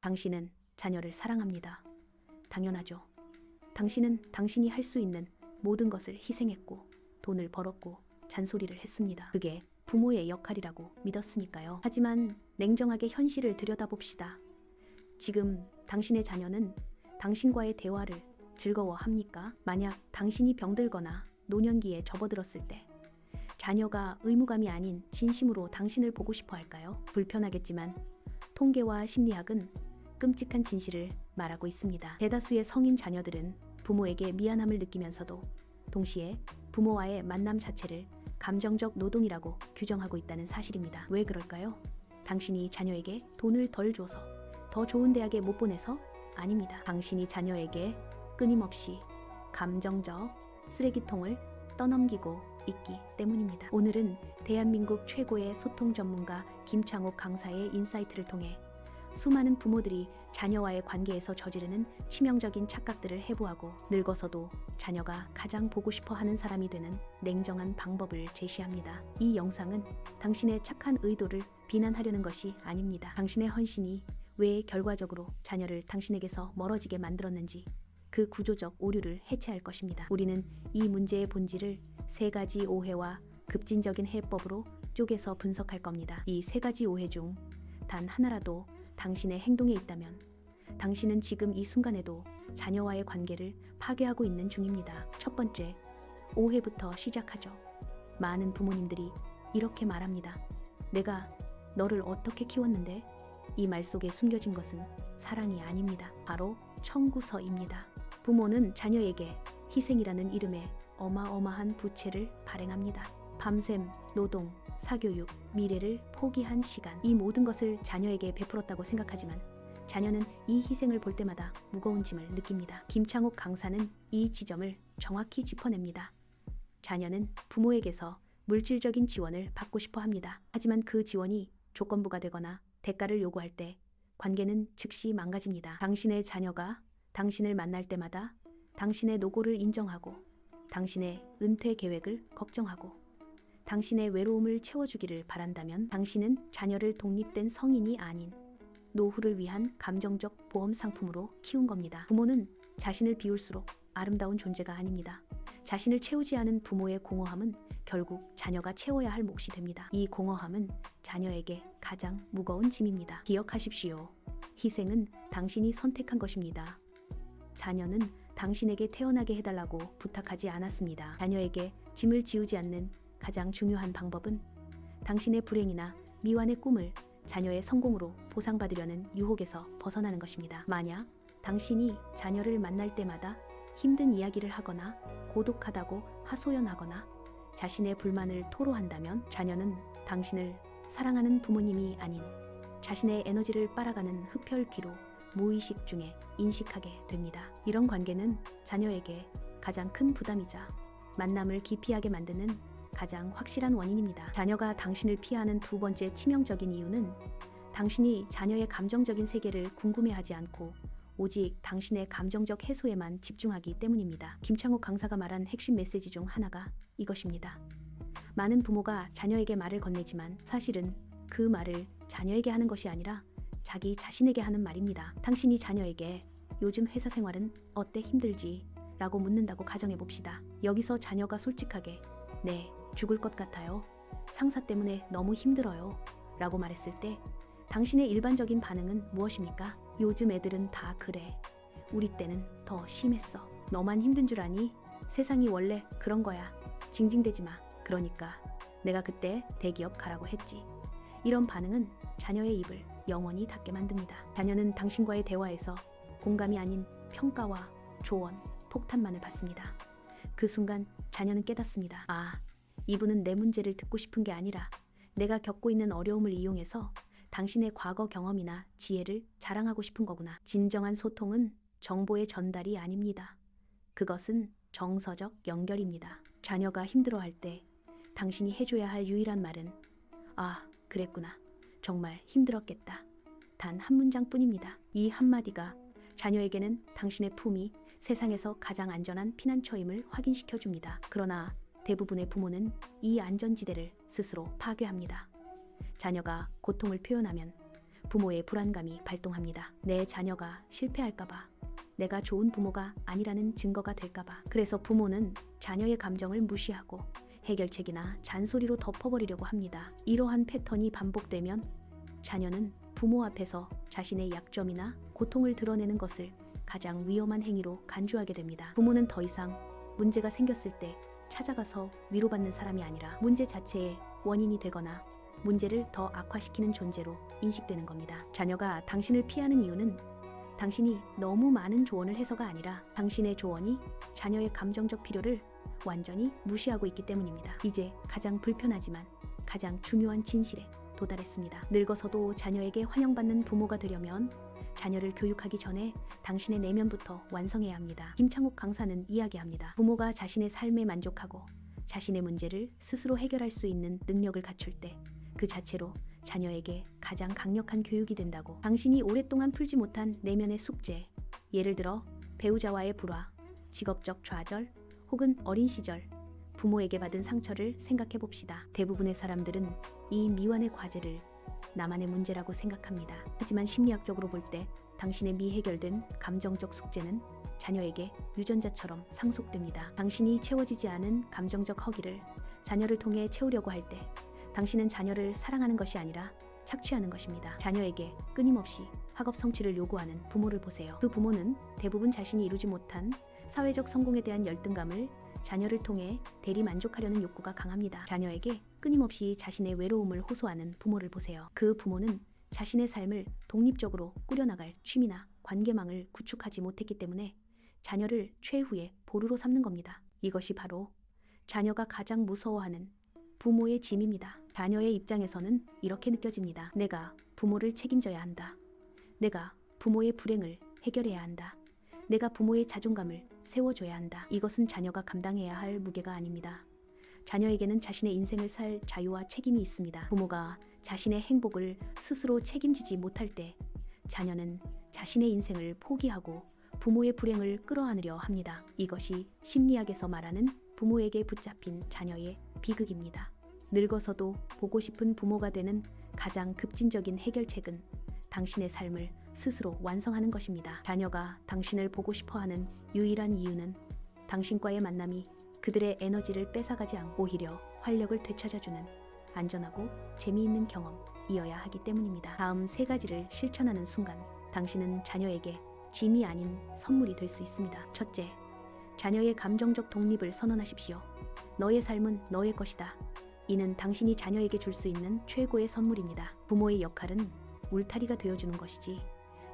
당신은 자녀를 사랑합니다. 당연하죠. 당신은 당신이 할 수 있는 모든 것을 희생했고 돈을 벌었고 잔소리를 했습니다. 그게 부모의 역할이라고 믿었으니까요. 하지만 냉정하게 현실을 들여다봅시다. 지금 당신의 자녀는 당신과의 대화를 즐거워합니까? 만약 당신이 병들거나 노년기에 접어들었을 때 자녀가 의무감이 아닌 진심으로 당신을 보고 싶어 할까요? 불편하겠지만 통계와 심리학은 끔찍한 진실을 말하고 있습니다. 대다수의 성인 자녀들은 부모에게 미안함을 느끼면서도 동시에 부모와의 만남 자체를 감정적 노동이라고 규정하고 있다는 사실입니다. 왜 그럴까요? 당신이 자녀에게 돈을 덜 줘서 더 좋은 대학에 못 보내서? 아닙니다. 당신이 자녀에게 끊임없이 감정적 쓰레기통을 떠넘기고 있기 때문입니다. 오늘은 대한민국 최고의 소통 전문가 김창옥 강사의 인사이트를 통해 수많은 부모들이 자녀와의 관계에서 저지르는 치명적인 착각들을 해부하고 늙어서도 자녀가 가장 보고 싶어 하는 사람이 되는 냉정한 방법을 제시합니다. 이 영상은 당신의 착한 의도를 비난하려는 것이 아닙니다. 당신의 헌신이 왜 결과적으로 자녀를 당신에게서 멀어지게 만들었는지 그 구조적 오류를 해체할 것입니다. 우리는 이 문제의 본질을 3가지 오해와 급진적인 해법으로 쪼개서 분석할 겁니다. 이 3가지 오해 중 단 하나라도 당신의 행동에 있다면 당신은 지금 이 순간에도 자녀와의 관계를 파괴하고 있는 중입니다. 첫 번째, 오해부터 시작하죠. 많은 부모님들이 이렇게 말합니다. 내가 너를 어떻게 키웠는데? 이 말 속에 숨겨진 것은 사랑이 아닙니다. 바로 청구서입니다. 부모는 자녀에게 희생이라는 이름의 어마어마한 부채를 발행합니다. 밤샘 노동, 사교육, 미래를 포기한 시간, 이 모든 것을 자녀에게 베풀었다고 생각하지만 자녀는 이 희생을 볼 때마다 무거운 짐을 느낍니다. 김창옥 강사는 이 지점을 정확히 짚어냅니다. 자녀는 부모에게서 물질적인 지원을 받고 싶어 합니다. 하지만 그 지원이 조건부가 되거나 대가를 요구할 때 관계는 즉시 망가집니다. 당신의 자녀가 당신을 만날 때마다 당신의 노고를 인정하고 당신의 은퇴 계획을 걱정하고 당신의 외로움을 채워주기를 바란다면 당신은 자녀를 독립된 성인이 아닌 노후를 위한 감정적 보험 상품으로 키운 겁니다. 부모는 자신을 비울수록 아름다운 존재가 아닙니다. 자신을 채우지 않은 부모의 공허함은 결국 자녀가 채워야 할 몫이 됩니다. 이 공허함은 자녀에게 가장 무거운 짐입니다. 기억하십시오. 희생은 당신이 선택한 것입니다. 자녀는 당신에게 태어나게 해달라고 부탁하지 않았습니다. 자녀에게 짐을 지우지 않는 가장 중요한 방법은 당신의 불행이나 미완의 꿈을 자녀의 성공으로 보상받으려는 유혹에서 벗어나는 것입니다. 만약 당신이 자녀를 만날 때마다 힘든 이야기를 하거나 고독하다고 하소연하거나 자신의 불만을 토로한다면 자녀는 당신을 사랑하는 부모님이 아닌 자신의 에너지를 빨아가는 흡혈귀로 무의식 중에 인식하게 됩니다. 이런 관계는 자녀에게 가장 큰 부담이자 만남을 기피하게 만드는 가장 확실한 원인입니다. 자녀가 당신을 피하는 두 번째 치명적인 이유는 당신이 자녀의 감정적인 세계를 궁금해하지 않고 오직 당신의 감정적 해소에만 집중하기 때문입니다. 김창옥 강사가 말한 핵심 메시지 중 하나가 이것입니다. 많은 부모가 자녀에게 말을 건네지만 사실은 그 말을 자녀에게 하는 것이 아니라 자기 자신에게 하는 말입니다. 당신이 자녀에게 요즘 회사 생활은 어때 힘들지? 라고 묻는다고 가정해 봅시다. 여기서 자녀가 솔직하게 네, 죽을 것 같아요. 상사 때문에 너무 힘들어요. 라고 말했을 때 당신의 일반적인 반응은 무엇입니까? 요즘 애들은 다 그래. 우리 때는 더 심했어. 너만 힘든 줄 아니? 세상이 원래 그런 거야. 징징대지 마. 그러니까 내가 그때 대기업 가라고 했지. 이런 반응은 자녀의 입을 영원히 닫게 만듭니다. 자녀는 당신과의 대화에서 공감이 아닌 평가와 조언, 폭탄만을 받습니다. 그 순간 자녀는 깨닫습니다. 아, 이분은 내 문제를 듣고 싶은 게 아니라 내가 겪고 있는 어려움을 이용해서 당신의 과거 경험이나 지혜를 자랑하고 싶은 거구나. 진정한 소통은 정보의 전달이 아닙니다. 그것은 정서적 연결입니다. 자녀가 힘들어할 때 당신이 해줘야 할 유일한 말은 아, 그랬구나. 정말 힘들었겠다. 단 한 문장뿐입니다. 이 한마디가 자녀에게는 당신의 품이 세상에서 가장 안전한 피난처임을 확인시켜 줍니다. 그러나 대부분의 부모는 이 안전지대를 스스로 파괴합니다. 자녀가 고통을 표현하면 부모의 불안감이 발동합니다. 내 자녀가 실패할까봐, 내가 좋은 부모가 아니라는 증거가 될까봐. 그래서 부모는 자녀의 감정을 무시하고 해결책이나 잔소리로 덮어버리려고 합니다. 이러한 패턴이 반복되면 자녀는 부모 앞에서 자신의 약점이나 고통을 드러내는 것을 가장 위험한 행위로 간주하게 됩니다. 부모는 더 이상 문제가 생겼을 때 찾아가서 위로받는 사람이 아니라 문제 자체의 원인이 되거나 문제를 더 악화시키는 존재로 인식되는 겁니다. 자녀가 당신을 피하는 이유는 당신이 너무 많은 조언을 해서가 아니라 당신의 조언이 자녀의 감정적 필요를 완전히 무시하고 있기 때문입니다. 이제 가장 불편하지만 가장 중요한 진실에 도달했습니다. 늙어서도 자녀에게 환영받는 부모가 되려면 자녀를 교육하기 전에 당신의 내면부터 완성해야 합니다. 김창욱 강사는 이야기합니다. 부모가 자신의 삶에 만족하고 자신의 문제를 스스로 해결할 수 있는 능력을 갖출 때 그 자체로 자녀에게 가장 강력한 교육이 된다고. 당신이 오랫동안 풀지 못한 내면의 숙제, 예를 들어 배우자와의 불화, 직업적 좌절, 혹은 어린 시절 부모에게 받은 상처를 생각해 봅시다. 대부분의 사람들은 이 미완의 과제를 나만의 문제라고 생각합니다. 하지만 심리학적으로 볼 때 당신의 미해결된 감정적 숙제는 자녀에게 유전자처럼 상속됩니다. 당신이 채워지지 않은 감정적 허기를 자녀를 통해 채우려고 할 때 당신은 자녀를 사랑하는 것이 아니라 착취하는 것입니다. 자녀에게 끊임없이 학업 성취를 요구하는 부모를 보세요. 그 부모는 대부분 자신이 이루지 못한 사회적 성공에 대한 열등감을 자녀를 통해 대리 만족하려는 욕구가 강합니다. 자녀에게 끊임없이 자신의 외로움을 호소하는 부모를 보세요. 그 부모는 자신의 삶을 독립적으로 꾸려나갈 취미나 관계망을 구축하지 못했기 때문에 자녀를 최후의 보루로 삼는 겁니다. 이것이 바로 자녀가 가장 무서워하는 부모의 짐입니다. 자녀의 입장에서는 이렇게 느껴집니다. 내가 부모를 책임져야 한다. 내가 부모의 불행을 해결해야 한다. 내가 부모의 자존감을 세워줘야 한다. 이것은 자녀가 감당해야 할 무게가 아닙니다. 자녀에게는 자신의 인생을 살 자유와 책임이 있습니다. 부모가 자신의 행복을 스스로 책임지지 못할 때 자녀는 자신의 인생을 포기하고 부모의 불행을 끌어안으려 합니다. 이것이 심리학에서 말하는 부모에게 붙잡힌 자녀의 비극입니다. 늙어서도 보고 싶은 부모가 되는 가장 급진적인 해결책은 당신의 삶을 스스로 완성하는 것입니다. 자녀가 당신을 보고 싶어하는 유일한 이유는 당신과의 만남이 그들의 에너지를 뺏어가지 않고 오히려 활력을 되찾아주는 안전하고 재미있는 경험이어야 하기 때문입니다. 다음 3가지를 실천하는 순간 당신은 자녀에게 짐이 아닌 선물이 될 수 있습니다. 첫째, 자녀의 감정적 독립을 선언하십시오. 너의 삶은 너의 것이다. 이는 당신이 자녀에게 줄 수 있는 최고의 선물입니다. 부모의 역할은 울타리가 되어주는 것이지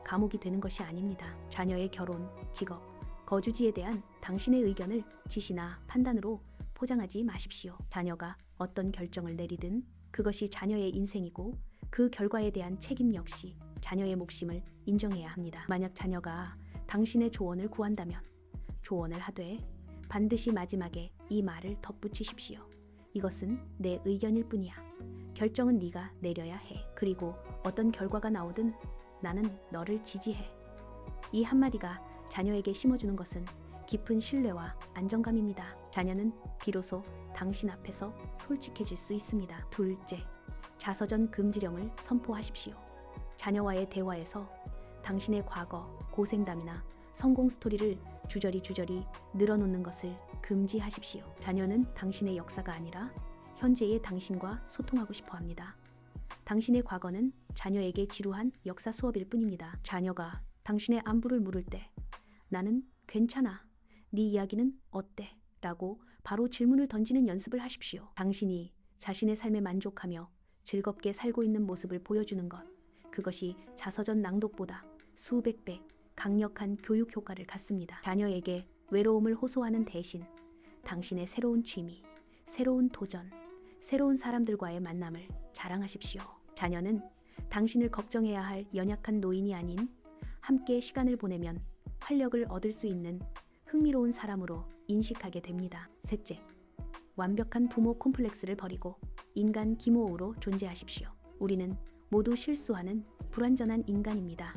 감옥이 되는 것이 아닙니다. 자녀의 결혼, 직업, 거주지에 대한 당신의 의견을 지시나 판단으로 포장하지 마십시오. 자녀가 어떤 결정을 내리든 그것이 자녀의 인생이고 그 결과에 대한 책임 역시 자녀의 몫임을 인정해야 합니다. 만약 자녀가 당신의 조언을 구한다면 조언을 하되 반드시 마지막에 이 말을 덧붙이십시오. 이것은 내 의견일 뿐이야. 결정은 네가 내려야 해. 그리고 어떤 결과가 나오든 나는 너를 지지해. 이 한마디가 자녀에게 심어주는 것은 깊은 신뢰와 안정감입니다. 자녀는 비로소 당신 앞에서 솔직해질 수 있습니다. 둘째, 자서전 금지령을 선포하십시오. 자녀와의 대화에서 당신의 과거, 고생담이나 성공 스토리를 주저리 늘어놓는 것을 금지하십시오. 자녀는 당신의 역사가 아니라 현재의 당신과 소통하고 싶어 합니다. 당신의 과거는 자녀에게 지루한 역사 수업일 뿐입니다. 자녀가 당신의 안부를 물을 때 나는 괜찮아. 네 이야기는 어때? 라고 바로 질문을 던지는 연습을 하십시오. 당신이 자신의 삶에 만족하며 즐겁게 살고 있는 모습을 보여주는 것. 그것이 자서전 낭독보다 수백 배 강력한 교육 효과를 갖습니다. 자녀에게 외로움을 호소하는 대신 당신의 새로운 취미, 새로운 도전, 새로운 사람들과의 만남을 자랑하십시오. 자녀는 당신을 걱정해야 할 연약한 노인이 아닌 함께 시간을 보내면 활력을 얻을 수 있는 흥미로운 사람으로 인식하게 됩니다. 셋째, 완벽한 부모 콤플렉스를 버리고 인간 기모으로 존재하십시오. 우리는 모두 실수하는 불완전한 인간입니다.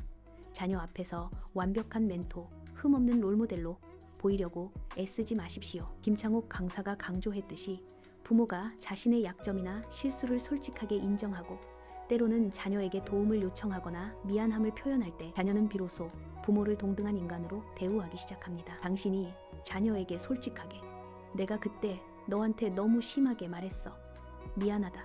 자녀 앞에서 완벽한 멘토, 흠없는 롤모델로 보이려고 애쓰지 마십시오. 김창욱 강사가 강조했듯이 부모가 자신의 약점이나 실수를 솔직하게 인정하고 때로는 자녀에게 도움을 요청하거나 미안함을 표현할 때 자녀는 비로소 부모를 동등한 인간으로 대우하기 시작합니다. 당신이 자녀에게 솔직하게 내가 그때 너한테 너무 심하게 말했어. 미안하다.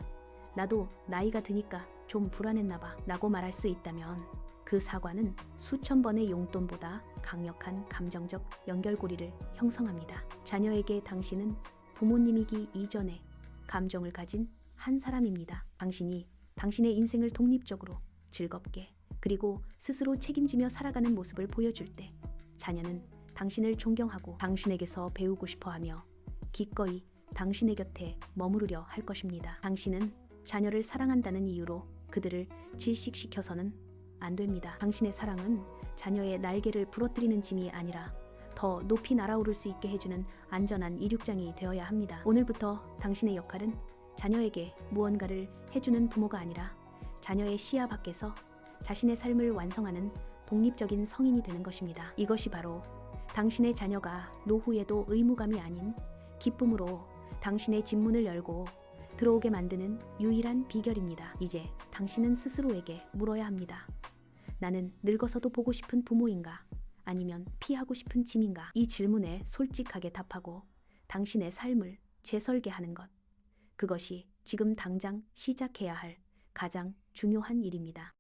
나도 나이가 드니까 좀 불안했나 봐. 라고 말할 수 있다면 그 사과는 수천 번의 용돈보다 강력한 감정적 연결고리를 형성합니다. 자녀에게 당신은 부모님이기 이전에 감정을 가진 한 사람입니다. 당신이 당신의 인생을 독립적으로 즐겁게 그리고 스스로 책임지며 살아가는 모습을 보여줄 때 자녀는 당신을 존경하고 당신에게서 배우고 싶어하며 기꺼이 당신의 곁에 머무르려 할 것입니다. 당신은 자녀를 사랑한다는 이유로 그들을 질식시켜서는 안 됩니다. 당신의 사랑은 자녀의 날개를 부러뜨리는 짐이 아니라 더 높이 날아오를 수 있게 해주는 안전한 이륙장이 되어야 합니다. 오늘부터 당신의 역할은 자녀에게 무언가를 해주는 부모가 아니라 자녀의 시야 밖에서 자신의 삶을 완성하는 독립적인 성인이 되는 것입니다. 이것이 바로 당신의 자녀가 노후에도 의무감이 아닌 기쁨으로 당신의 집문을 열고 들어오게 만드는 유일한 비결입니다. 이제 당신은 스스로에게 물어야 합니다. 나는 늙어서도 보고 싶은 부모인가? 아니면 피하고 싶은 짐인가? 이 질문에 솔직하게 답하고 당신의 삶을 재설계하는 것. 그것이 지금 당장 시작해야 할 가장 중요한 일입니다.